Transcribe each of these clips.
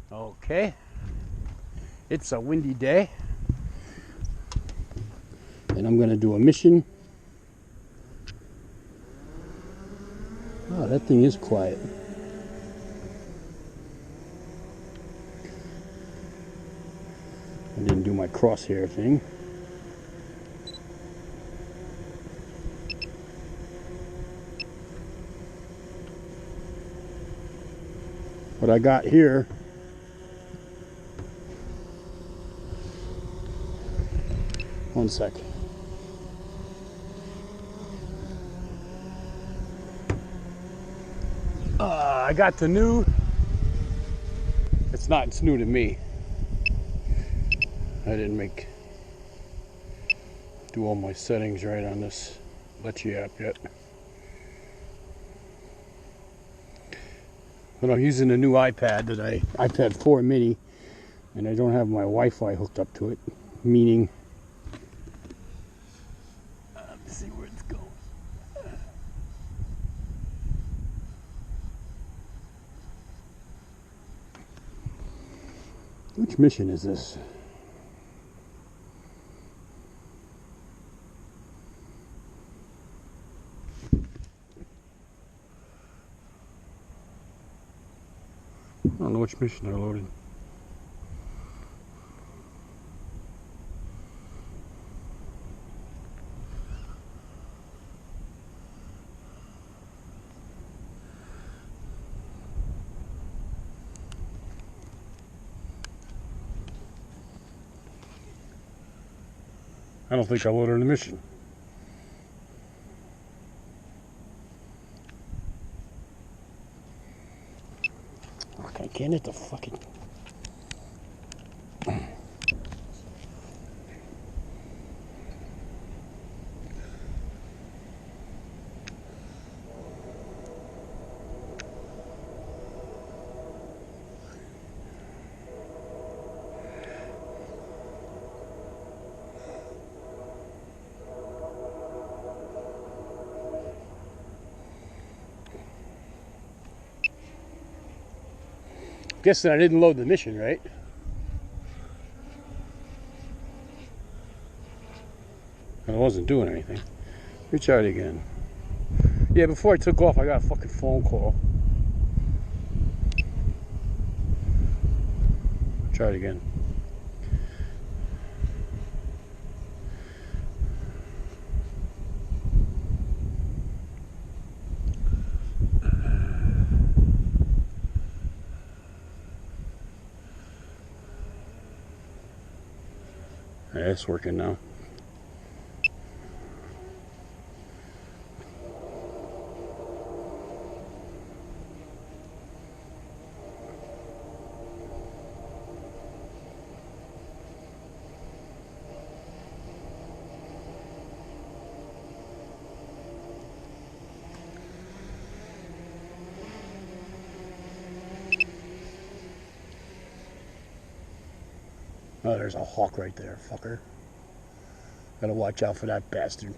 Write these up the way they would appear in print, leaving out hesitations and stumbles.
Okay, it's a windy day, and I'm gonna do a mission. Oh, that thing is quiet. I didn't do my crosshair thing. What I got here, one sec. I got the new, it's new to me. I didn't do all my settings right on this Letchy app yet. But I'm using a new iPad iPad 4 mini, and I don't have my Wi-Fi hooked up to it, meaning, let's see where it's going. Which mission is this? I don't know which mission I loaded. I don't think I loaded a mission. I can't hit the fucking... Guessing I didn't load the mission, right? I wasn't doing anything. Reach out again. Yeah, before I took off, I got a fucking phone call. Try it again. Yeah, it's working now. Oh, there's a hawk right there, fucker. Gotta watch out for that bastard.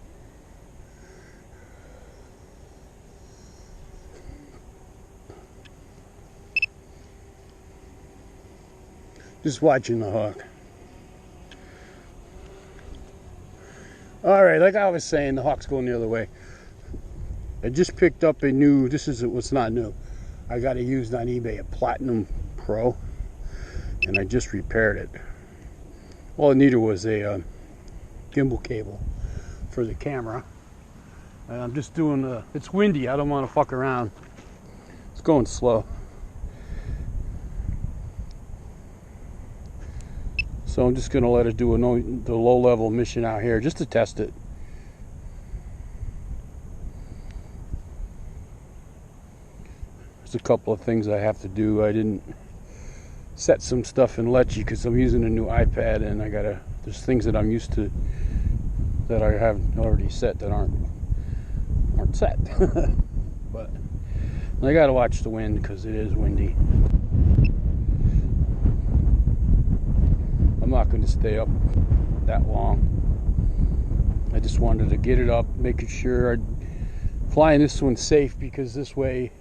Just watching the hawk. Alright, like I was saying, the hawk's going the other way. I just picked up a new, this is what's not new. I got it used on eBay, a Platinum Pro, and I just repaired it. All it needed was a gimbal cable for the camera. And I'm just doing it's windy, I don't want to fuck around. It's going slow. So I'm just going to let it do the low-level mission out here just to test it. There's a couple of things I have to do. I didn't set some stuff in Letchy because I'm using a new iPad, and there's things that I'm used to that I have already set that aren't set. But I gotta watch the wind because it is windy. I'm not going to stay up that long. I just wanted to get it up, making sure I'm flying this one safe, because this way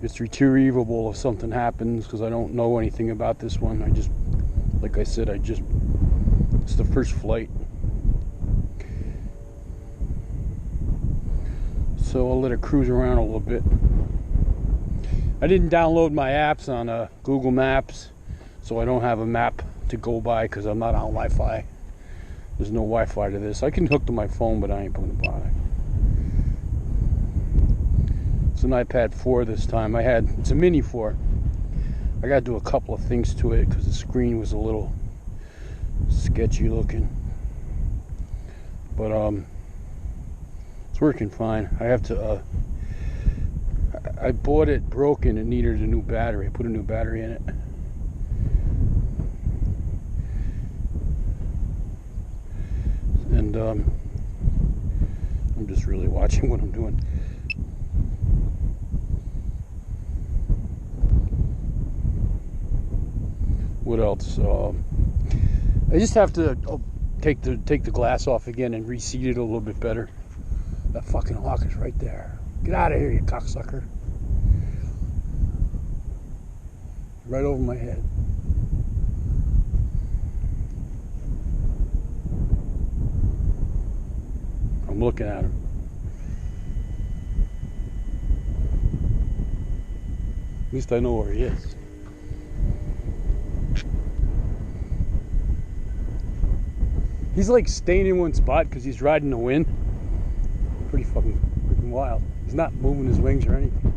It's retrievable if something happens, because I don't know anything about this one. I just, like I said, it's the first flight. So I'll let it cruise around a little bit. I didn't download my apps on Google Maps, so I don't have a map to go by because I'm not on Wi-Fi. There's no Wi-Fi to this. I can hook to my phone, but I ain't going to bother. It's an iPad 4 this time. It's a mini 4. I got to do a couple of things to it because the screen was a little sketchy looking. But it's working fine. I have to I bought it broken. It needed a new battery. I put a new battery in it. And I'm just really watching what I'm doing. What else? I just have to take the glass off again and reseat it a little bit better. That fucking hawk is right there. Get out of here, you cocksucker. Right over my head. I'm looking at him. At least I know where he is. He's like staying in one spot because he's riding the wind. Pretty fucking freaking wild. He's not moving his wings or anything.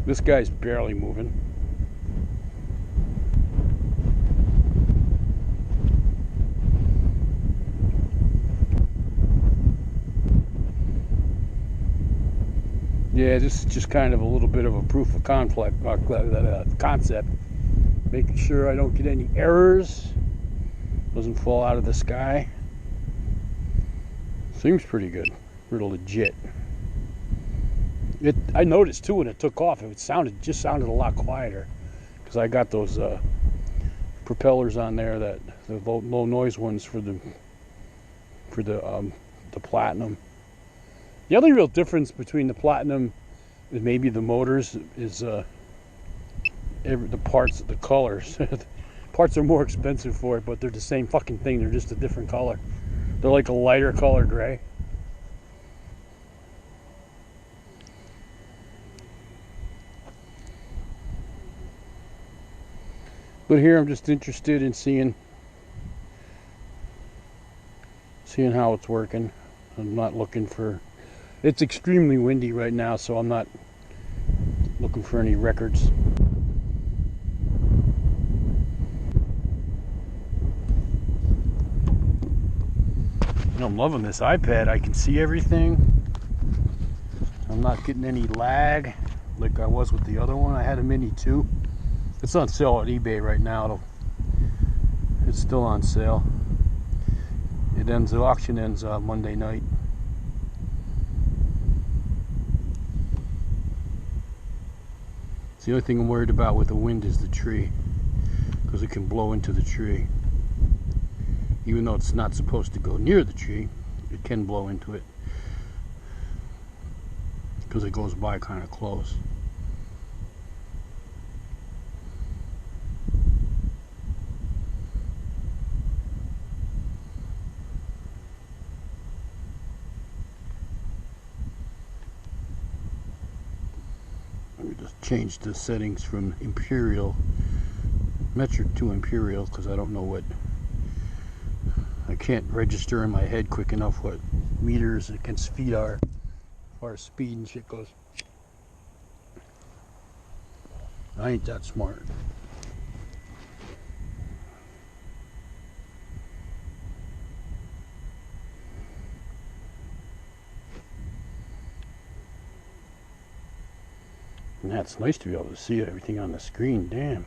This guy's barely moving. Yeah, this is just kind of a little bit of a proof of concept. Making sure I don't get any errors. Doesn't fall out of the sky. Seems pretty good. Pretty legit. I noticed too when it took off, it just sounded a lot quieter because I got those propellers on there, the low noise ones for the Platinum. The only real difference between the Platinum and maybe the motors is the parts, the colors. Parts are more expensive for it, but they're the same fucking thing. They're just a different color. They're like a lighter color gray. But here I'm just interested in seeing how it's working. I'm not looking for... It's extremely windy right now, so I'm not looking for any records. And I'm loving this iPad. I can see everything. I'm not getting any lag like I was with the other one. I had a Mini 2. It's on sale at eBay right now. It's still on sale. The auction ends Monday night. The only thing I'm worried about with the wind is the tree, because it can blow into the tree. Even though it's not supposed to go near the tree, it can blow into it because it goes by kind of close. Let me just change the settings from Imperial, metric to Imperial, because I don't know what, I can't register in my head quick enough what meters against feet are as far as speed and shit goes. I ain't that smart. And that's nice to be able to see everything on the screen. Damn.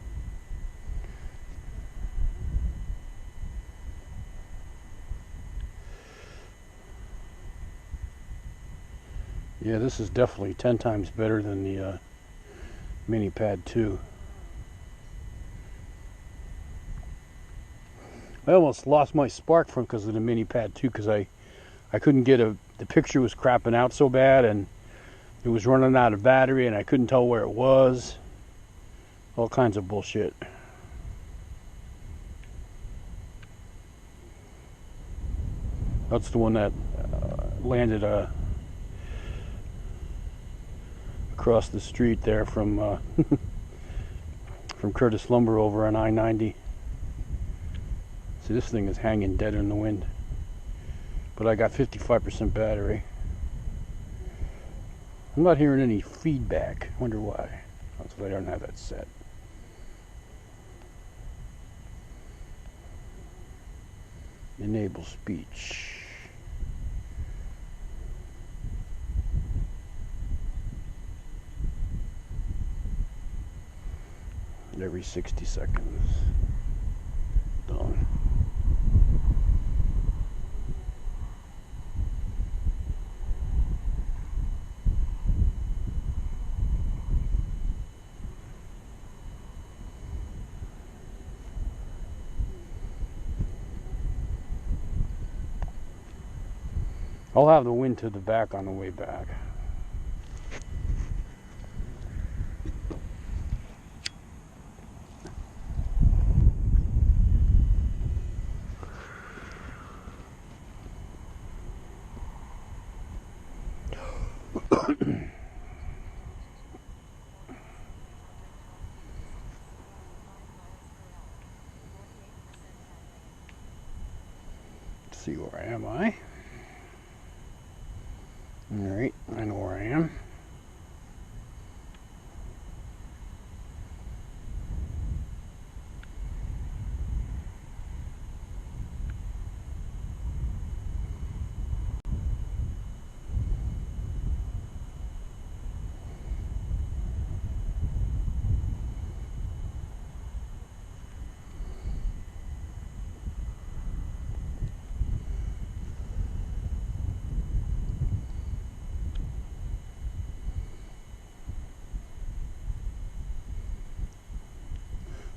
Yeah, this is definitely 10 times better than the Mini Pad 2. I almost lost my spark from because of the Mini Pad 2, because I couldn't get the picture was crapping out so bad, and it was running out of battery, and I couldn't tell where it was. All kinds of bullshit. That's the one that landed across the street there from from Curtis Lumber over on I-90. See, this thing is hanging dead in the wind. But I got 55% battery. I'm not hearing any feedback. Wonder why. That's why I don't have that set. Enable speech. Every 60 seconds. Done. I'll have the wind to the back on the way back. Let's see, where am I? Alright, I know where I am.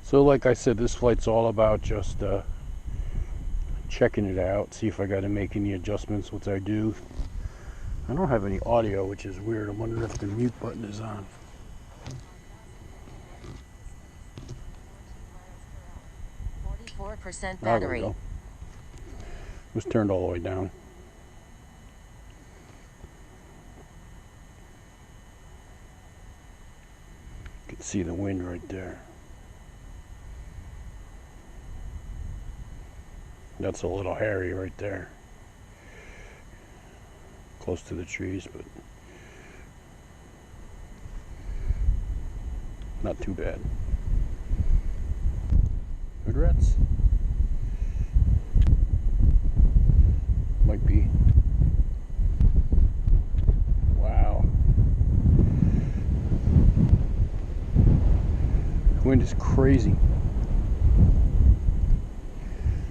So like I said, this flight's all about just checking it out, see if I got to make any adjustments, which I do. I don't have any audio, which is weird. I'm wondering if the mute button is on. 44% battery. There we go. It was turned all the way down. You can see the wind right there. That's a little hairy right there. Close to the trees, but not too bad. Regrets? Might be. Wow. The wind is crazy.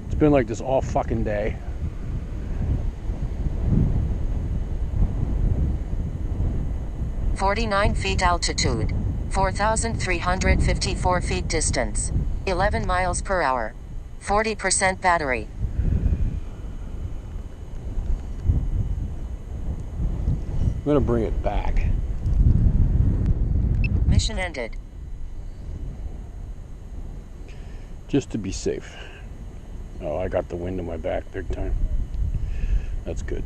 It's been like this all fucking day. "49 feet altitude, 4,354 feet distance, 11 miles per hour, 40% battery." I'm gonna bring it back. Mission ended. Just to be safe. Oh, I got the wind in my back big time. That's good.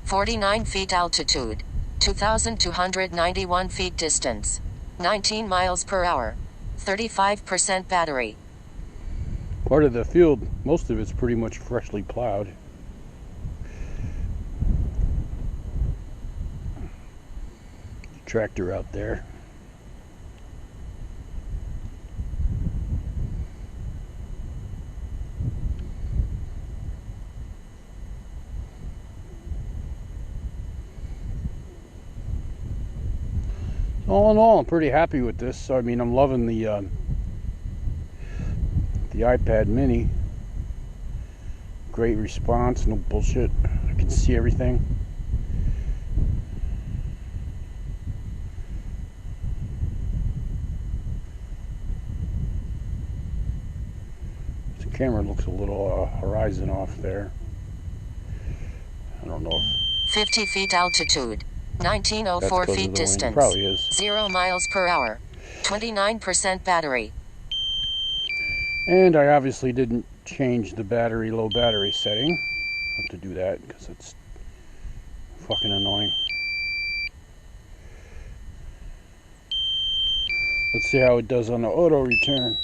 "49 feet altitude, 2,291 feet distance, 19 miles per hour, 35% battery." Part of the field, most of it's pretty much freshly plowed. Tractor out there. All in all, I'm pretty happy with this. So, I mean, I'm loving the iPad mini. Great response, no bullshit. I can see everything. The camera looks a little horizon off there. I don't know if 50 feet altitude. 1904 feet distance. Probably is. 0 miles per hour. 29% battery. And I obviously didn't change the low battery setting. I have to do that because it's fucking annoying. Let's see how it does on the auto return.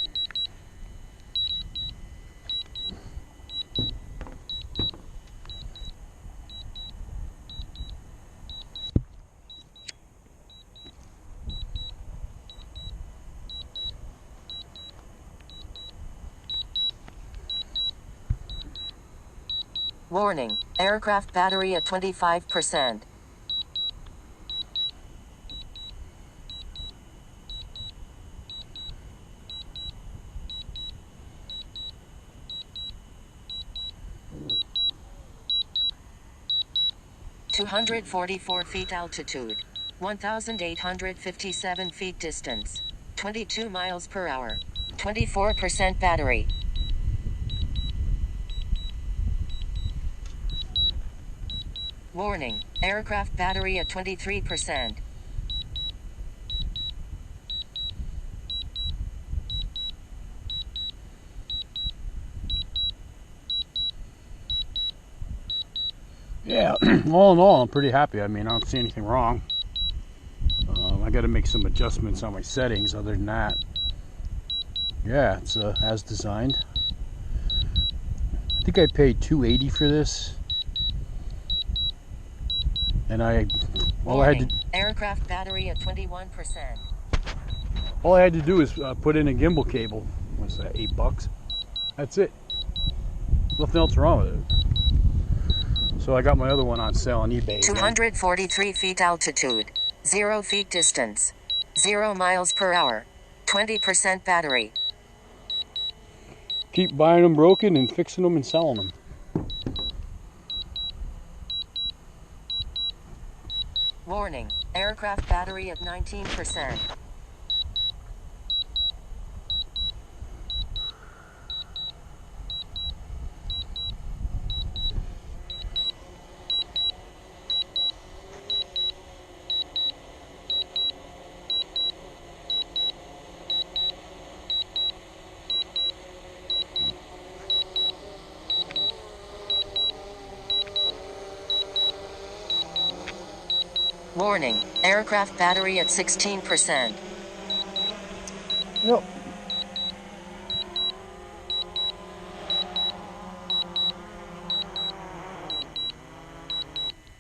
Warning, aircraft battery at 25%. (244 feet altitude, 1,857 feet distance, 22 miles per hour, 24% battery). Warning, aircraft battery at 23%. Yeah, all in all, I'm pretty happy. I mean, I don't see anything wrong. I got to make some adjustments on my settings. Other than that, yeah, it's as designed. I think I paid $280 for this, and aircraft battery at 21%. All I had to do is put in a gimbal cable. What's that? $8. That's it. Nothing else wrong with it. So I got my other one on sale on eBay. 243 feet altitude, 0 feet distance, 0 miles per hour, 20% battery. Keep buying them broken and fixing them and selling them. Warning, aircraft battery at 19%. Warning, aircraft battery at 16%. Yep.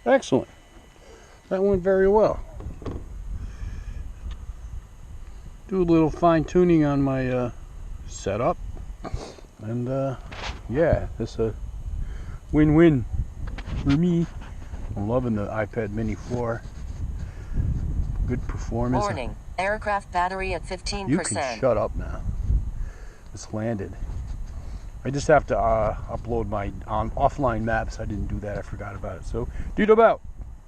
Excellent. That went very well. Do a little fine tuning on my setup, and yeah, it's a win-win for me. I'm loving the iPad mini 4. Good performance. Warning, aircraft battery at 15%. You can shut up now. It's landed. I just have to upload my offline maps. I didn't do that. I forgot about it. So, dude, about.